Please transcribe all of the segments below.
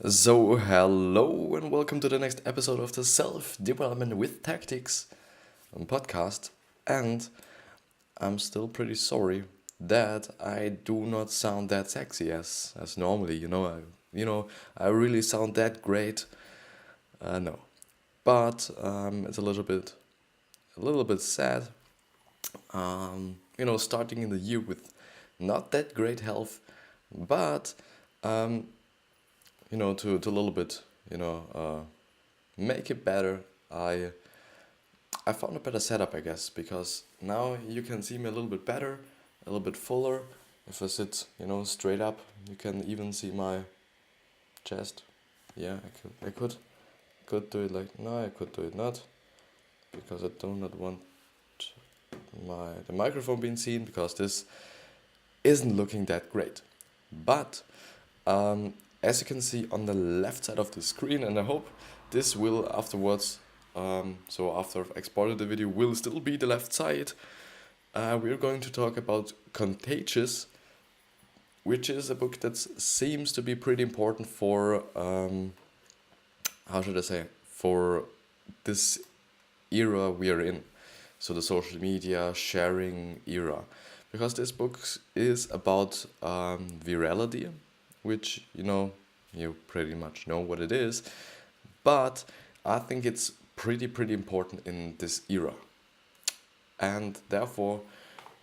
So, hello and welcome to the next episode of the Self Development with Tactics podcast. And I'm still pretty sorry that I do not sound that sexy as normally. I really sound that great. No, but it's a little bit sad. Starting in the year with not that great health, but um, to a little bit, make it better. I found a better setup, I guess, because now you can see me a little bit better, a little bit fuller. If I sit, straight up, you can even see my chest. Yeah, I could do it like no, I could do it not, because I do not want the microphone being seen because this isn't looking that great. But as you can see on the left side of the screen, and I hope this will afterwards, so after I've exported the video, will still be the left side. We're going to talk about Contagious, which is a book that seems to be pretty important for, how should I say, for this era we are in. So the social media sharing era. Because this book is about virality, which, you pretty much know what it is. But I think it's pretty important in this era. And therefore,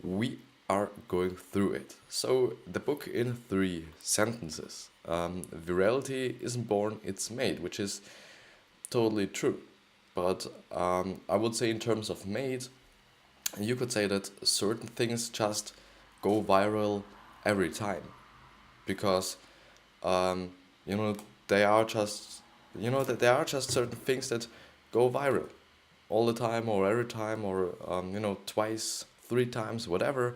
we are going through it. So, the book in 3 sentences. Virality isn't born, it's made, which is totally true. But I would say, in terms of made, you could say that certain things just go viral every time because um, you know they are just that there are just certain things that go viral all the time or every time or twice, 3 times, whatever,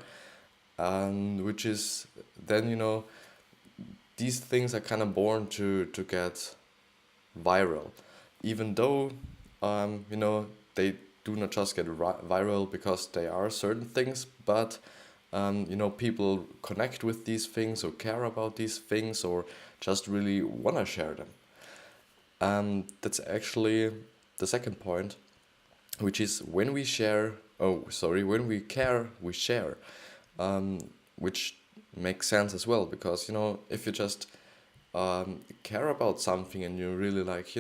and which is then these things are kind of born to get viral, even though they do not just get viral because they are certain things, but people connect with these things or care about these things or just really want to share them. That's actually the second point, which is when we share. Oh, sorry, when we care, we share, which makes sense as well because if you just care about something and you really like,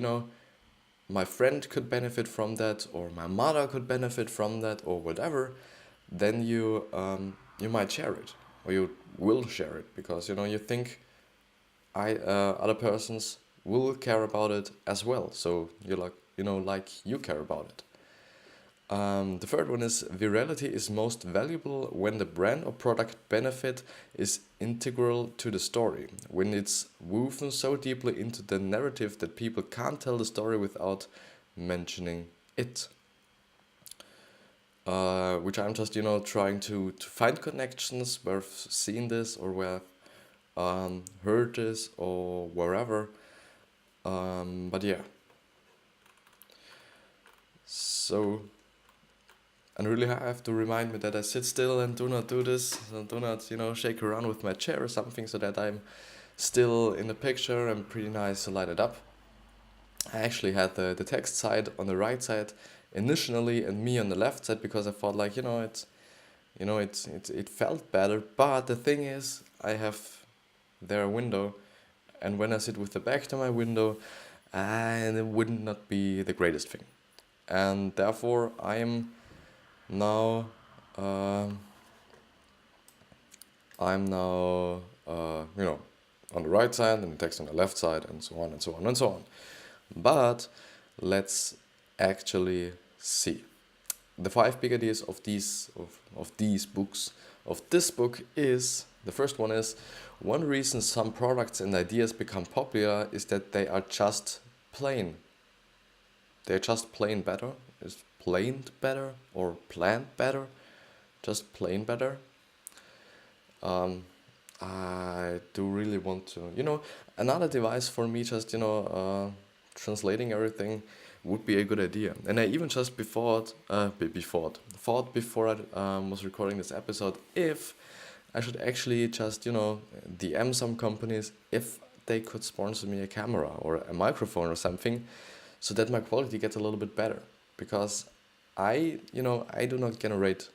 my friend could benefit from that, or my mother could benefit from that, or whatever, then you might share it, or you will share it because you think other persons will care about it as well. So you care about it. The third one is virality is most valuable when the brand or product benefit is integral to the story, when it's woven so deeply into the narrative that people can't tell the story without mentioning it. Which I'm just, trying to find connections where I've seen this or where I've heard this or wherever. But yeah. So, and really I have to remind me that I sit still and do not do this, and do not, shake around with my chair or something so that I'm still in the picture and pretty nice to light it up. I actually had the text side on the right side initially and me on the left side because I thought like, it felt better. But the thing is, I have there a window, and when I sit with the back to my window, and it would not be the greatest thing. And therefore, I am now, um I'm now, on the right side and the text on the left side, and so on and so on and so on. But let's actually see. The 5 big ideas of these books, of this book, is the first one is one reason some products and ideas become popular is that they are just plain. They're just plain better. Is planed better or planned better? Just plain better. Um, I do really want to, another device for me, just translating everything would be a good idea. And I even just thought before I was recording this episode if I should actually just DM some companies if they could sponsor me a camera or a microphone or something, so that my quality gets a little bit better. Because I do not generate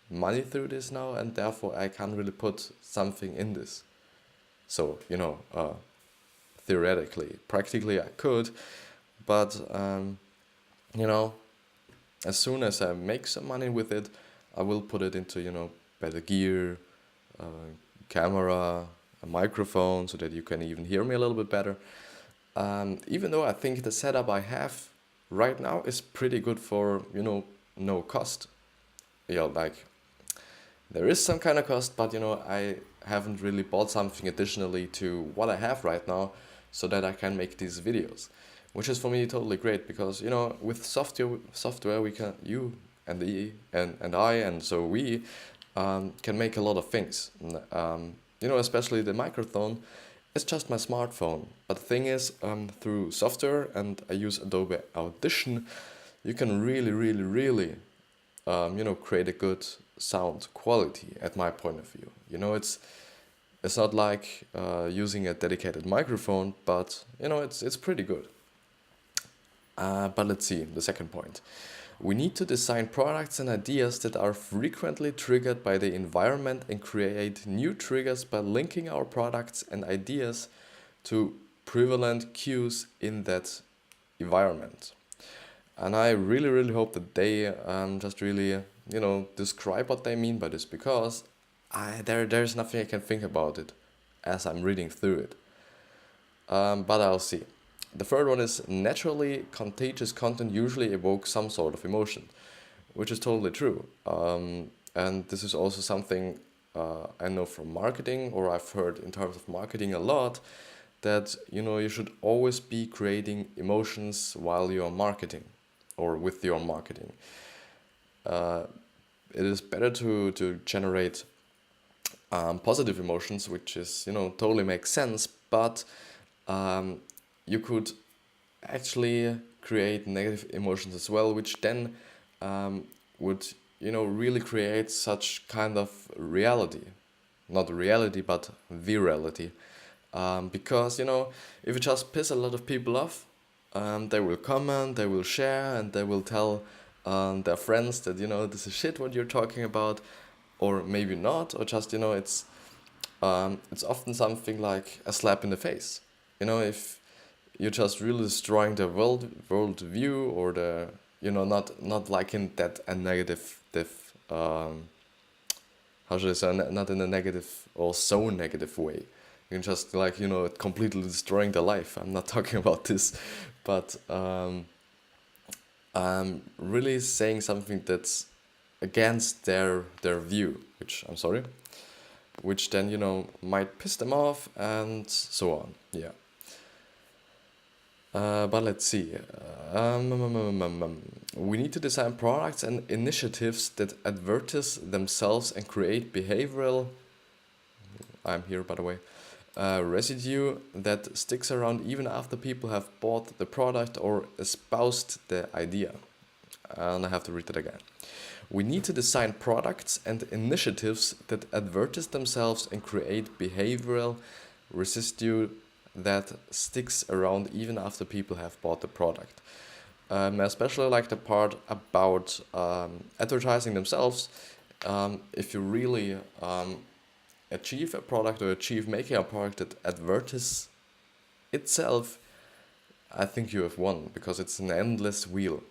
money through this now, and therefore I can't really put something in this. So, theoretically, practically I could, but, you know, as soon as I make some money with it, I will put it into, better gear, uh, camera, a microphone, so that you can even hear me a little bit better. Even though I think the setup I have right now is pretty good for, no cost. Like, there is some kind of cost, but, I haven't really bought something additionally to what I have right now, so that I can make these videos, which is for me totally great, because, with software we can, you and I, and so we can make a lot of things. Especially the microphone. It's just my smartphone. But the thing is, through software, and I use Adobe Audition, you can really, really, really, create a good sound quality at my point of view. It's not like using a dedicated microphone, but it's pretty good. But let's see, the second point. We need to design products and ideas that are frequently triggered by the environment and create new triggers by linking our products and ideas to prevalent cues in that environment. And I really, really hope that they just really, describe what they mean by this, because there's nothing I can think about it as I'm reading through it. But I'll see. The third one is, naturally contagious content usually evokes some sort of emotion, which is totally true. And this is also something I know from marketing, or I've heard in terms of marketing a lot, that you should always be creating emotions while you're marketing, or with your marketing. It is better to generate positive emotions, which is totally makes sense, but you could actually create negative emotions as well, which then would really create such kind of reality, not reality but virality, because if you just piss a lot of people off, they will comment, they will share, and they will tell their friends that this is shit what you're talking about, or maybe not, or just it's often something like a slap in the face. If you're just really destroying the world view, or the not like in that a negative how should I say, not in a negative or so negative way. You can just like completely destroying their life. I'm not talking about this, but really saying something that's against their view, which I'm sorry, which then might piss them off, and so on. Yeah. But let's see. We need to design products and initiatives that advertise themselves and create behavioral, I'm here by the way, residue that sticks around even after people have bought the product or espoused the idea. And I have to read that again. We need to design products and initiatives that advertise themselves and create behavioral residue that sticks around even after people have bought the product. I especially like the part about advertising themselves. If you really achieve a product, or achieve making a product that advertises itself, I think you have won, because it's an endless wheel.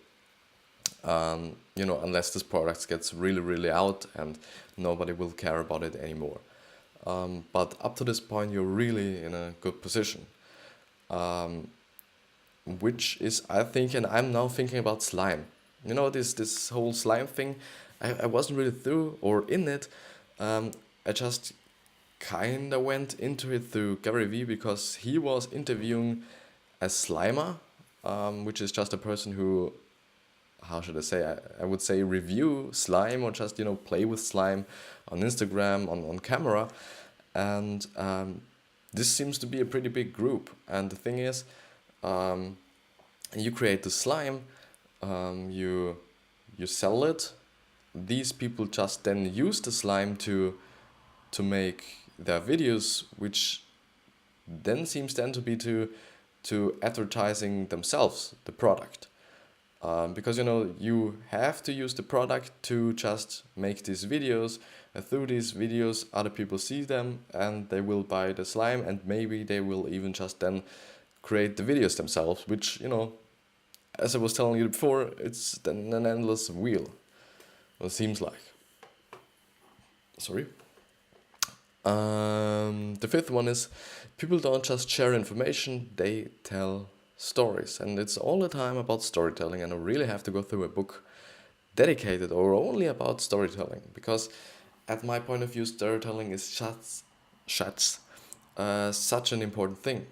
Unless this product gets really, really out and nobody will care about it anymore. But up to this point, you're really in a good position. Which is, I think, and I'm now thinking about slime. This whole slime thing, I wasn't really through or in it. I just kind of went into it through Gary Vee, because he was interviewing a slimer, which is just a person who, how should I say, I would say review slime, or just, play with slime on Instagram, on camera. And this seems to be a pretty big group. And the thing is, you create the slime, you sell it. These people just then use the slime to make their videos, which then seems then to be to advertising themselves, the product. Because you have to use the product to just make these videos, and through these videos other people see them and they will buy the slime, and maybe they will even just then create the videos themselves, which as I was telling you before, it's then an endless wheel. Well, it seems like. Sorry. The fifth one is people don't just share information, they tell stories. And it's all the time about storytelling, and I really have to go through a book dedicated or only about storytelling, because at my point of view, storytelling is such an important thing.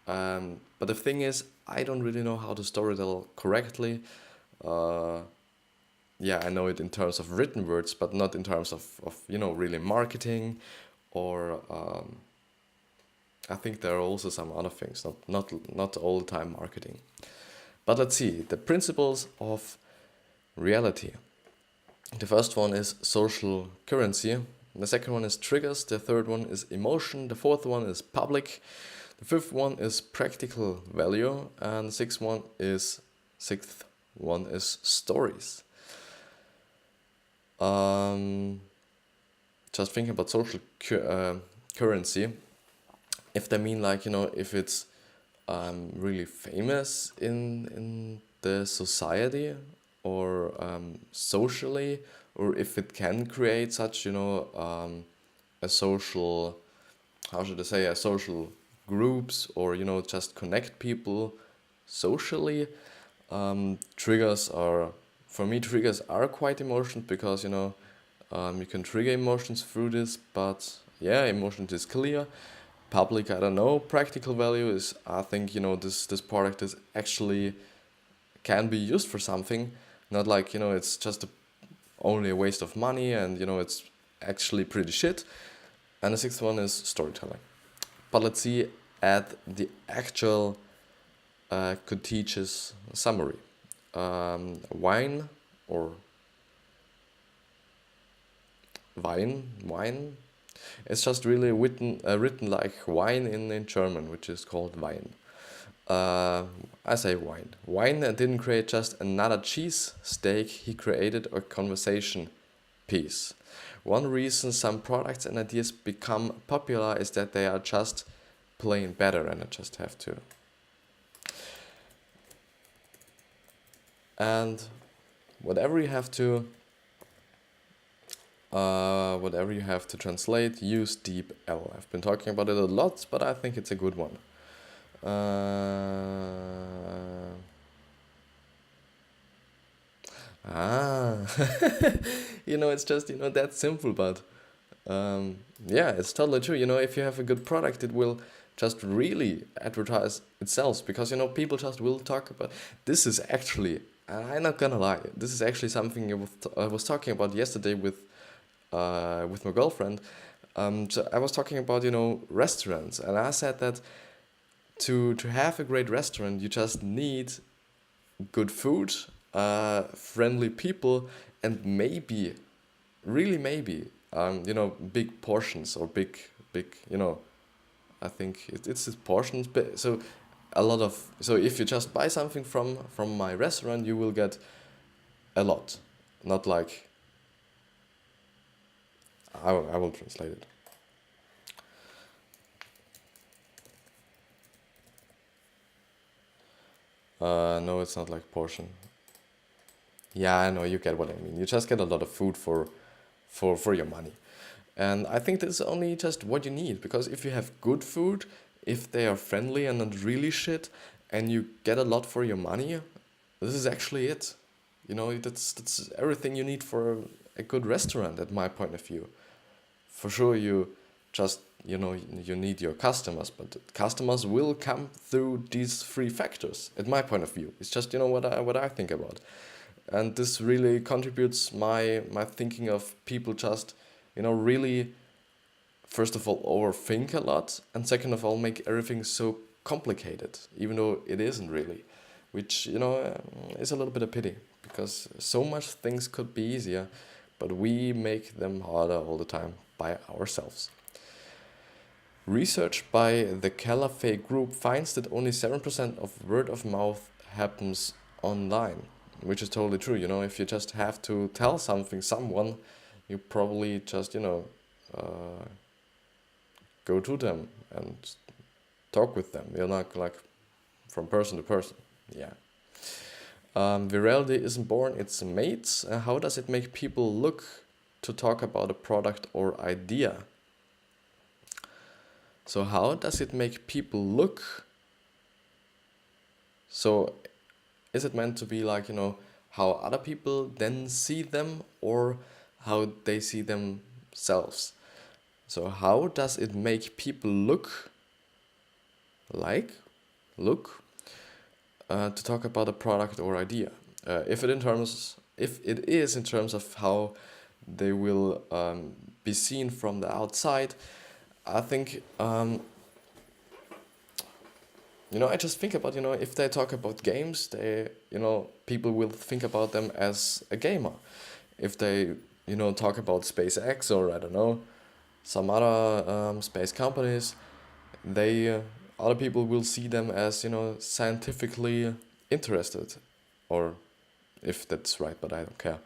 But the thing is, I don't really know how to storytell correctly. Uh, yeah, I know it in terms of written words, but not in terms of really marketing or I think there are also some other things, not all the time marketing. But let's see, the principles of reality. The first one is social currency. The second one is triggers. The third one is emotion. The fourth one is public. The fifth one is practical value. And the sixth one is stories. Just thinking about social currency. If they mean if it's really famous in the society or socially, or if it can create such a social, how should I say, a social groups, or just connect people socially. Triggers are, for me, triggers are quite emotions, because you can trigger emotions through this, but yeah, emotions is clear. Public, I don't know. Practical value is, I think this product is actually can be used for something, not like it's just only a waste of money, and it's actually pretty shit. And the sixth one is storytelling. But let's see at the actual Coteach's summary. Wine or wine. It's just really written like wine in German, which is called Wein. I say wine. Wine didn't create just another cheese steak, he created a conversation piece. One reason some products and ideas become popular is that they are just plain better, and I just have to. And whatever you have to translate, use deep L. I've been talking about it a lot, but I think it's a good one. It's just that simple, but yeah, it's totally true. If you have a good product, it will just really advertise itself, because people just will talk about. This is actually, I'm not gonna lie, this is actually something I was talking about yesterday with my girlfriend. So I was talking about restaurants, and I said that to have a great restaurant, you just need good food, friendly people, and maybe, really maybe, big portions, or big, I think it's portions. But so a lot of, so if you just buy something from my restaurant, you will get a lot, not like, I will translate it. No, it's not like portion. Yeah, I know, you get what I mean. You just get a lot of food for your money. And I think that's only just what you need, because if you have good food, if they are friendly and not really shit, and you get a lot for your money, this is actually it. That's everything you need for a good restaurant, at my point of view. For sure, you just you need your customers, but customers will come through these three factors, at my point of view. It's just what I think about. And this really contributes my thinking of people just really, first of all, overthink a lot, and second of all, make everything so complicated, even though it isn't really, which is a little bit of pity, because so much things could be easier, but we make them harder all the time by ourselves. Research by the Caliphate Group finds that only 7% of word of mouth happens online, which is totally true. If you just have to tell someone, you probably just, go to them and talk with them. You're not like from person to person. Yeah. Virality isn't born, it's made. How does it make people look to talk about a product or idea? So how does it make people look? So is it meant to be like, how other people then see them, or how they see themselves? So how does it make people look to talk about a product or idea? If it is in terms of how they will be seen from the outside, I think I just think about, if they talk about games, people will think about them as a gamer. If they, talk about SpaceX, or I don't know, some other space companies, other people will see them as, scientifically interested, or if that's right, but I don't care.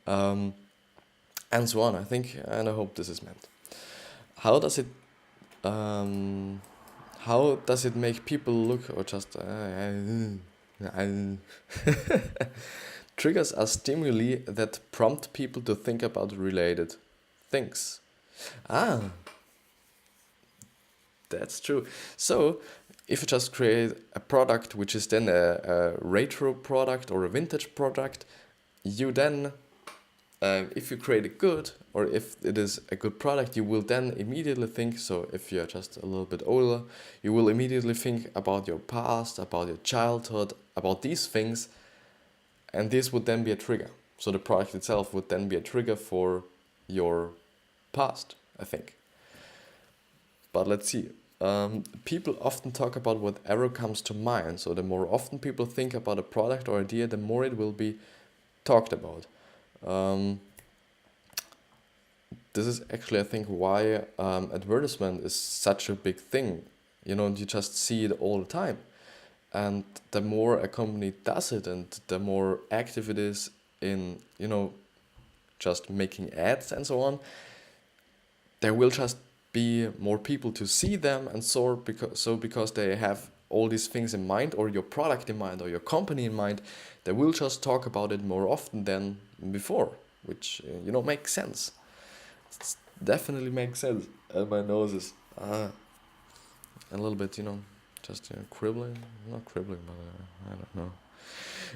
And so on, I think, and I hope this is meant. How does it make people look, or just triggers are stimuli that prompt people to think about related things. That's true. So if you just create a product which is then a retro product or a vintage product, you then if you create it good, or if it is a good product, you will then immediately think, so if you're just a little bit older, you will immediately think about your past, about your childhood, about these things, and this would then be a trigger. So the product itself would then be a trigger for your past, I think. But let's see. People often talk about whatever comes to mind. So the more often people think about a product or idea, the more it will be talked about. This is actually, I think, why advertisement is such a big thing. You just see it all the time. And the more a company does it, and the more active it is in, just making ads and so on, there will just be more people to see them, and because they have all these things in mind, or your product in mind, or your company in mind, they will just talk about it more often than before, which makes sense. It definitely makes sense. And my nose is a little bit, just cribbling, not cribbling, but I don't know.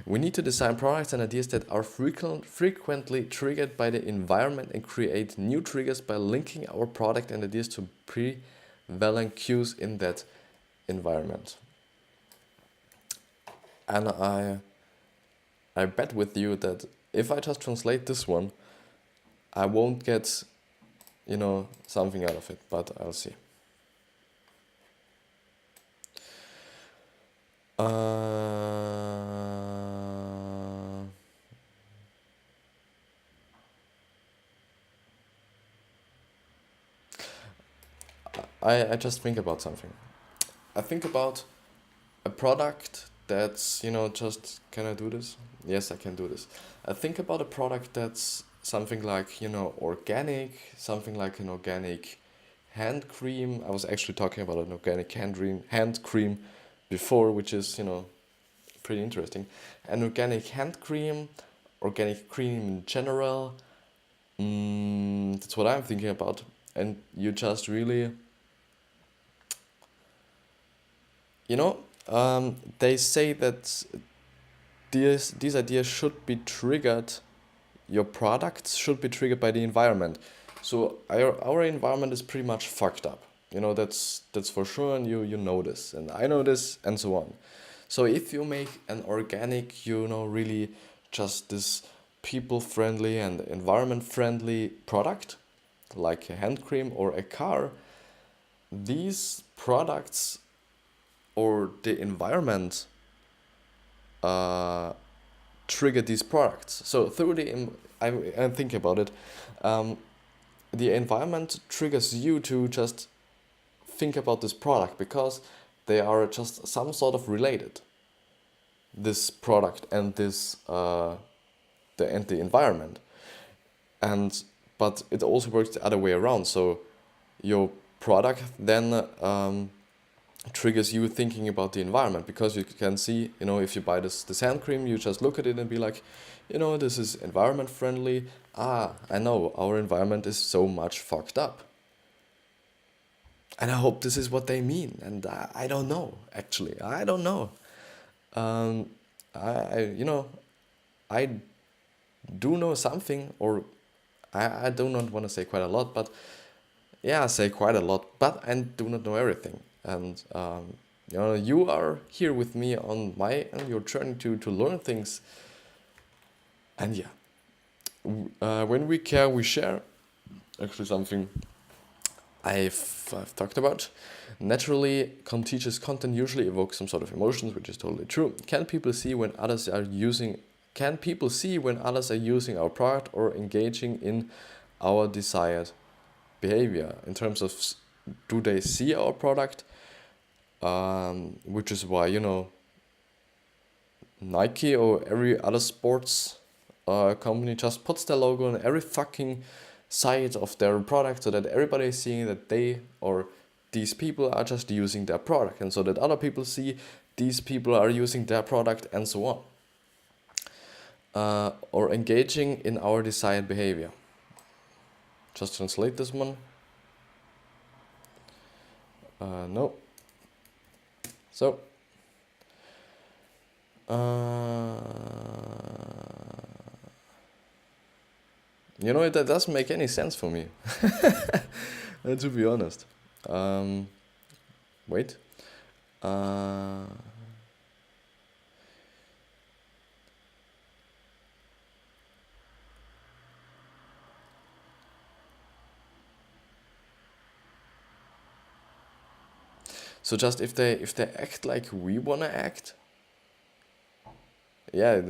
We need to design products and ideas that are frequently triggered by the environment, and create new triggers by linking our product and ideas to prevalent cues in that environment. And I bet with you that if I just translate this one, I won't get, something out of it, but I'll see. I just think about something. I think about a product that's, just, can I do this? Yes, I can do this. I think about a product that's something like, organic, something like an organic hand cream. I was actually talking about an organic hand cream before, which is, pretty interesting. An organic hand cream, organic cream in general. That's what I'm thinking about. And you just really, they say that these ideas should be triggered, your products should be triggered by the environment. So our environment is pretty much fucked up. That's for sure, and you know this, and I know this, and so on. So if you make an organic, really just this people-friendly and environment-friendly product, like a hand cream or a car, these products or the environment trigger these products. So through I think about it, the environment triggers you to just think about this product because they are just some sort of related. This product and this the environment, but it also works the other way around. So your product then triggers you thinking about the environment, because you can see, if you buy this hand cream, you just look at it and be like, this is environment friendly. I know our environment is so much fucked up. And I hope this is what they mean. And I don't know, actually. I don't know. I do know something, or I do not want to say quite a lot, but yeah, I say quite a lot, but I do not know everything. And you are here with me on your journey to learn things. And yeah, when we care, we share. Actually, something I've talked about. Naturally, teaches content usually evokes some sort of emotions, which is totally true. Can people see when others are using our product or engaging in our desired behavior? In terms of, do they see our product? Which is why, Nike or every other sports company just puts their logo on every fucking side of their product, so that everybody is seeing that they or these people are just using their product, and so that other people see these people are using their product, and so on. Or engaging in our desired behavior. Just translate this one. No. So. That doesn't make any sense for me. To be honest. Wait. So just if they act like we wanna act, yeah, it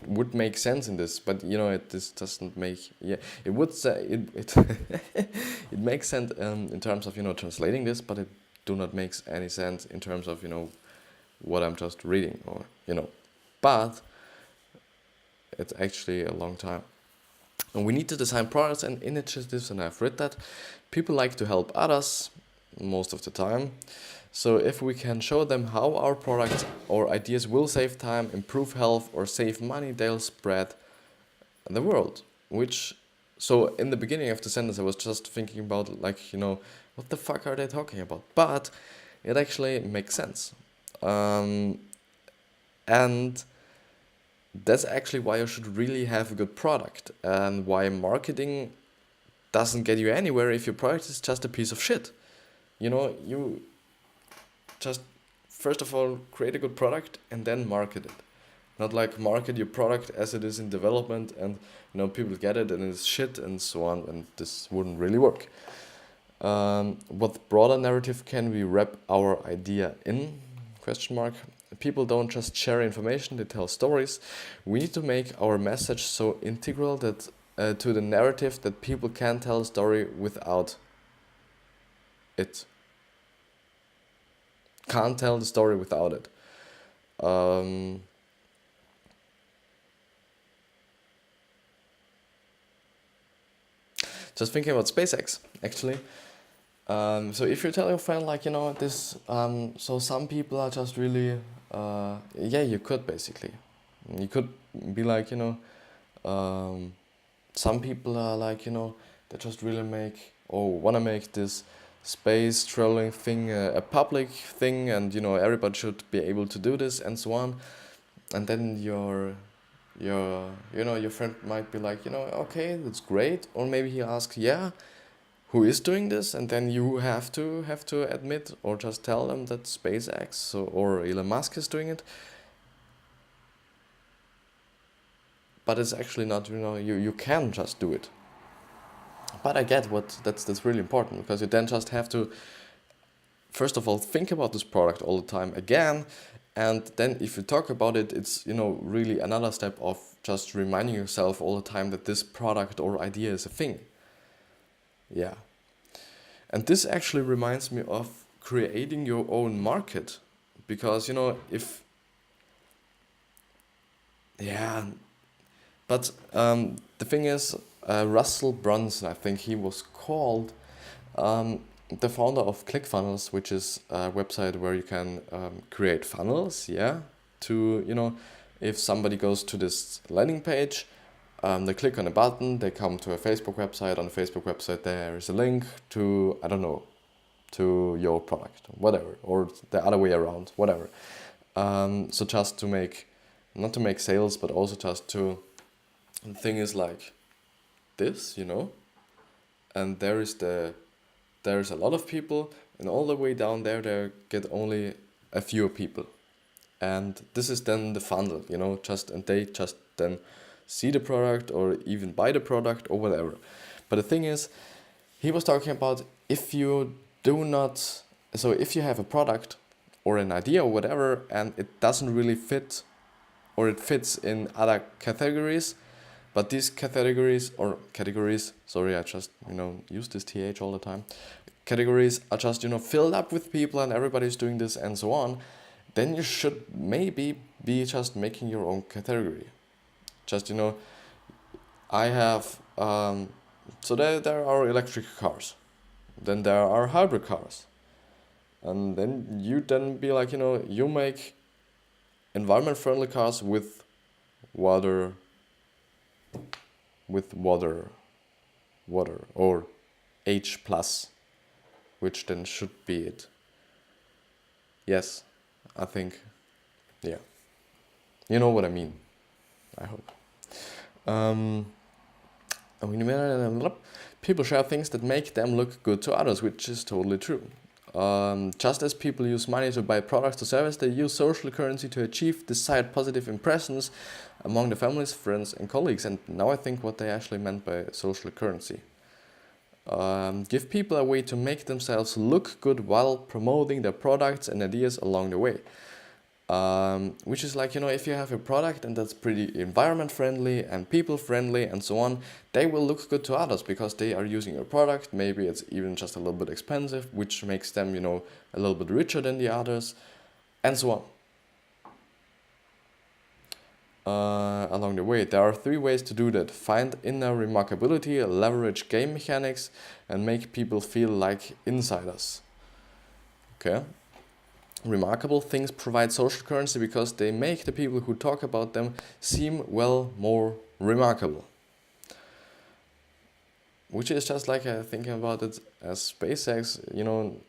would make sense in this, but this doesn't make, it would say it it makes sense in terms of translating this, but it do not makes any sense in terms of what I'm just reading, or but it's actually a long time. And we need to design products and initiatives, and I've read that people like to help others most of the time. So if we can show them how our products or ideas will save time, improve health, or save money, they'll spread the world. So in the beginning of the sentence, I was just thinking about what the fuck are they talking about? But it actually makes sense. And that's actually why you should really have a good product, and why marketing doesn't get you anywhere if your product is just a piece of shit. You just, first of all, create a good product and then market it. Not like market your product as it is in development and people get it and it's shit and so on, and this wouldn't really work. What broader narrative can we wrap our idea in? People don't just share information, they tell stories. We need to make our message so integral that to the narrative that people can't tell a story without it. Can't tell the story without it. Just thinking about SpaceX, actually. So if you tell your friend this, so some people are just really, you could basically. You could be like, some people are like, they just really make, or want to make this space traveling thing a public thing, and everybody should be able to do this and so on. And then your friend might be like, okay, that's great. Or maybe he asks, who is doing this? And then you have to admit or just tell them that SpaceX or Elon Musk is doing it. But it's actually not, you can just do it. But I get that's really important, because you then just have to, first of all, think about this product all the time again. And then if you talk about it, it's, really another step of just reminding yourself all the time that this product or idea is a thing. Yeah. And this actually reminds me of creating your own market, because if yeah, but the thing is, Russell Brunson, I think he was called, the founder of ClickFunnels, which is a website where you can create funnels, yeah, to, if somebody goes to this landing page, they click on a button, they come to a Facebook website. On the Facebook website, there is a link to, I don't know, to your product, whatever, or the other way around, whatever. So just to make, not to make sales, but also just to, the thing is like this, and there's a lot of people, and all the way down there get only a few people. And this is then the funnel, and they just then see the product or even buy the product or whatever. But the thing is, he was talking about if you have a product or an idea or whatever, and it doesn't really fit, or it fits in other categories, but these categories, sorry, I just, use this TH all the time. Categories are just, filled up with people and everybody's doing this and so on, then you should maybe be just making your own category. Just, I have, so there are electric cars, then there are hybrid cars, and then you be like, you make environment-friendly cars with water, or H+, which then should be it. Yes, I think, yeah. You know what I mean, I hope. People share things that make them look good to others, which is totally true. Just as people use money to buy products or services, they use social currency to achieve desired positive impressions among their families, friends, and colleagues. And now I think what they actually meant by social currency. Give people a way to make themselves look good while promoting their products and ideas along the way. Which is like, if you have a product and that's pretty environment friendly and people friendly and so on, they will look good to others because they are using your product. Maybe it's even just a little bit expensive, which makes them, a little bit richer than the others, and so on. Along the way, there are 3 ways to do that. Find inner remarkability, leverage game mechanics, and make people feel like insiders. Okay. Remarkable things provide social currency because they make the people who talk about them seem, more remarkable. Which is just like thinking about it as SpaceX,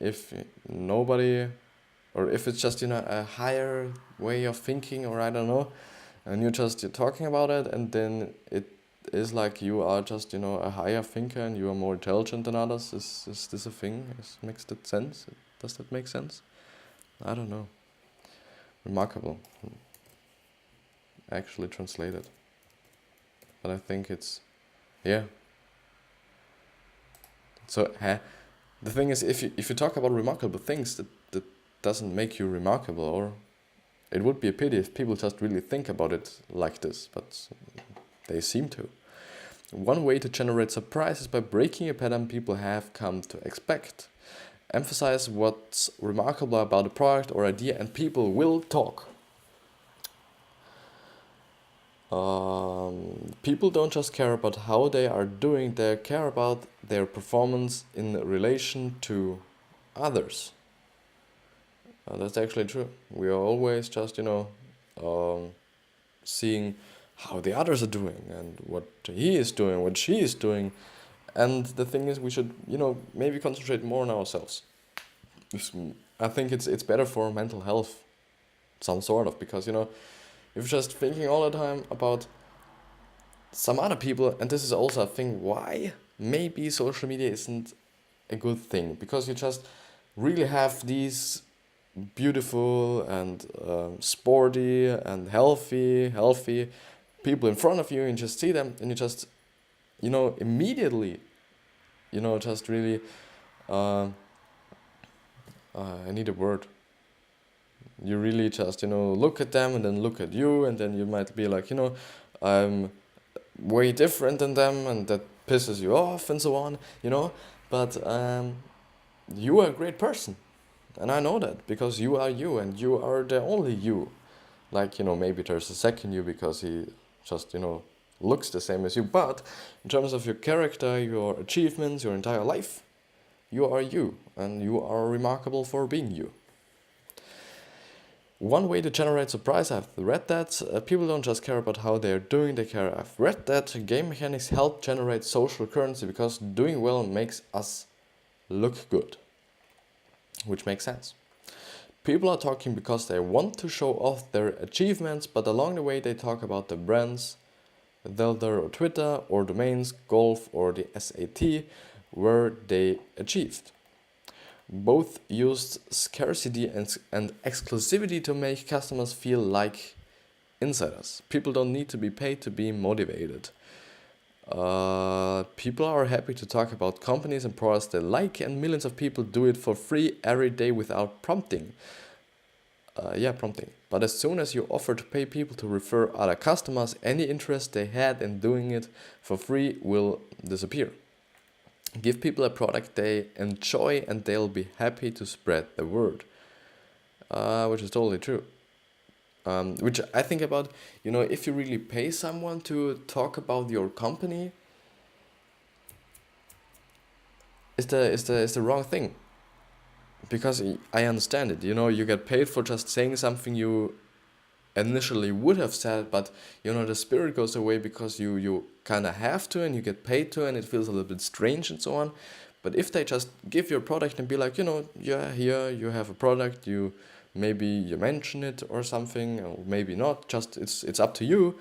if nobody, or if it's just, a higher way of thinking, or I don't know, and you're talking about it, and then it is like you are just, a higher thinker and you are more intelligent than others. Is this a thing? Makes that sense? Does that make sense? I don't know. Remarkable. Actually translated. But I think it's, yeah. So, the thing is, if you talk about remarkable things, that doesn't make you remarkable, or it would be a pity if people just really think about it like this, but they seem to. One way to generate surprise is by breaking a pattern people have come to expect. Emphasize what's remarkable about a product or idea, and people will talk. People don't just care about how they are doing, they care about their performance in relation to others. That's actually true. We are always just, seeing how the others are doing and what he is doing, what she is doing. And the thing is, we should, maybe concentrate more on ourselves. I think it's better for mental health, some sort of, because, if you're just thinking all the time about some other people, and this is also a thing why maybe social media isn't a good thing, because you just really have these beautiful and sporty and healthy people in front of you, and you just see them, and you just, immediately, just really, I need a word. You really just, look at them and then look at you, and then you might be like, I'm way different than them, and that pisses you off and so on, but you are a great person. And I know that because you are you and you are the only you. Like, maybe there's a second you because he just, looks the same as you. But in terms of your character, your achievements, your entire life, you are you. And you are remarkable for being you. One way to generate surprise, I've read that people don't just care about how they're doing, they care. I've read that game mechanics help generate social currency because doing well makes us look good, which makes sense. People are talking because they want to show off their achievements, but along the way they talk about the brands, Zelda or Twitter or domains, golf or the SAT, where they achieved. Both used scarcity and exclusivity to make customers feel like insiders. People don't need to be paid to be motivated. People are happy to talk about companies and products they like, and millions of people do it for free every day without prompting. Prompting. But as soon as you offer to pay people to refer other customers, any interest they had in doing it for free will disappear. Give people a product they enjoy and they'll be happy to spread the word. Which is totally true. Which I think about, if you really pay someone to talk about your company, is the wrong thing. Because I understand it, you get paid for just saying something you initially would have said, but the spirit goes away because you kind of have to and you get paid to, and it feels a little bit strange and so on. But if they just give you a product and be like, here you have a product, maybe you mention it or something, or maybe not, just it's up to you,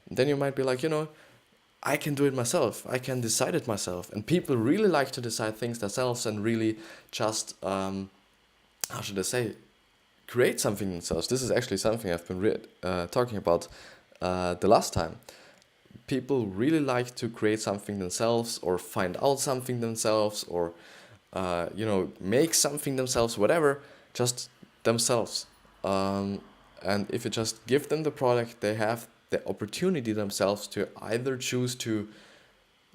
then you might be like, I can do it myself, I can decide it myself. And people really like to decide things themselves and really just how should I say, create something themselves. This is actually something I've been talking about the last time. People really like to create something themselves or find out something themselves or, make something themselves, whatever, just themselves. And if you just give them the product, they have the opportunity themselves to either choose to,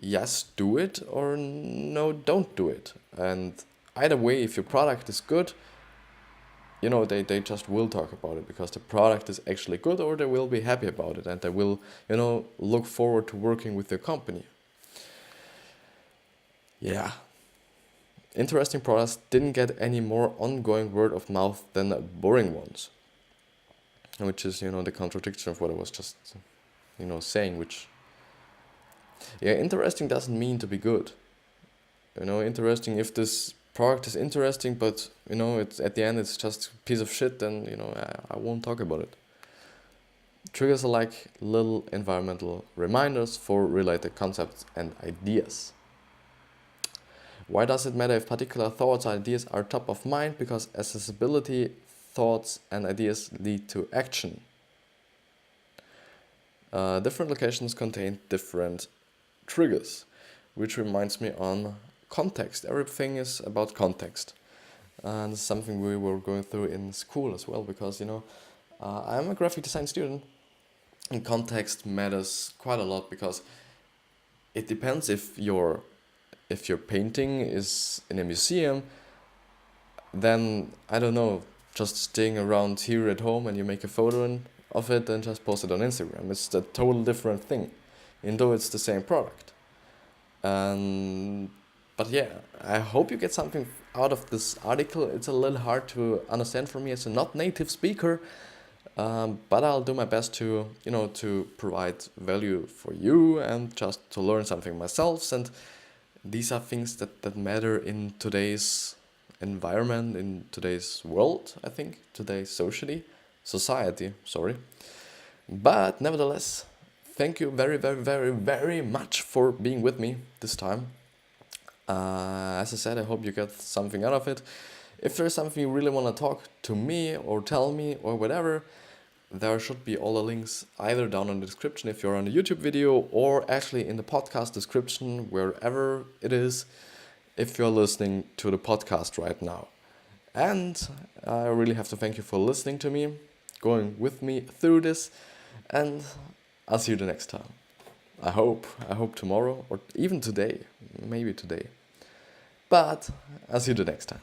yes, do it or no, don't do it. And either way, if your product is good, they just will talk about it because the product is actually good, or they will be happy about it and they will, look forward to working with your company. Yeah. Interesting products didn't get any more ongoing word of mouth than boring ones. Which is, the contradiction of what I was just, saying, which... Yeah, interesting doesn't mean to be good. Interesting, if this product is interesting, but it's at the end it's just a piece of shit, then I won't talk about it. Triggers are like little environmental reminders for related concepts and ideas. Why does it matter if particular thoughts or ideas are top of mind? Because accessibility, thoughts and ideas lead to action. Different locations contain different triggers, which reminds me on context. Everything is about context. And this is something we were going through in school as well, because, I'm a graphic design student, and context matters quite a lot, because it depends if your painting is in a museum, then, I don't know, just staying around here at home and you make a photo of it and just post it on Instagram. It's a total different thing, even though it's the same product. But yeah, I hope you get something out of this article. It's a little hard to understand for me as a not native speaker, but I'll do my best to, to provide value for you and just to learn something myself. And these are things that matter in today's environment, in today's world, I think, today's society, sorry. But nevertheless, thank you very, very, very, very much for being with me this time. As I said, I hope you get something out of it. If there's something you really want to talk to me or tell me or whatever, there should be all the links either down in the description if you're on the YouTube video, or actually in the podcast description, wherever it is, if you're listening to the podcast right now. And I really have to thank you for listening to me, going with me through this, and I'll see you the next time. I hope tomorrow, or even today, maybe today. But I'll see you the next time.